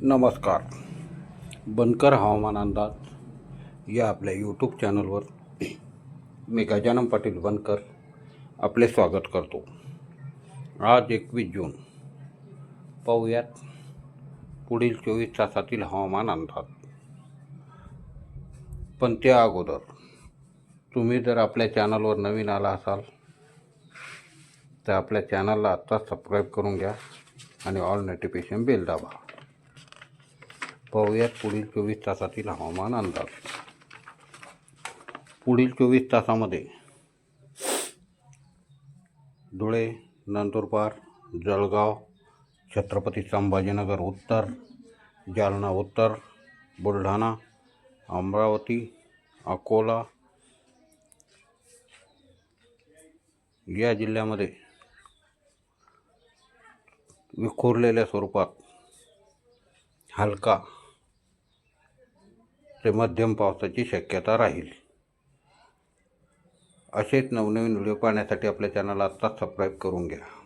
नमस्कार. बनकर हवामान अंदाज या आपल्या यूट्यूब चॅनलवर मी गजानन पाटील बनकर आपले स्वागत करतो. आज 21 जून. पाहूयात पुढील 24 तासातील हवामान अंदाज. पण त्या अगोदर तुम्ही जर आपल्या चॅनलवर नवीन आला असाल तर आपल्या चॅनलला आत्ताच सबस्क्राईब करून घ्या आणि ऑल नोटिफिकेशन बेल दाबा. पाहूयात पुढील 24 तासातील हवामान अंदाज. पुढील 24 तासामध्ये धुळे, नंदुरबार, जळगाव, छत्रपती संभाजीनगर उत्तर, जालना उत्तर, बुलढाणा, अमरावती, अकोला या जिल्ह्यामध्ये विखुरलेल्या स्वरूपात हलका ते मध्यम पावसाची शक्यता राहील. असेच नवनवीन व्हिडिओ पाहण्यासाठी आपल्या चॅनलला आत्ताच सबस्क्राईब करून घ्या.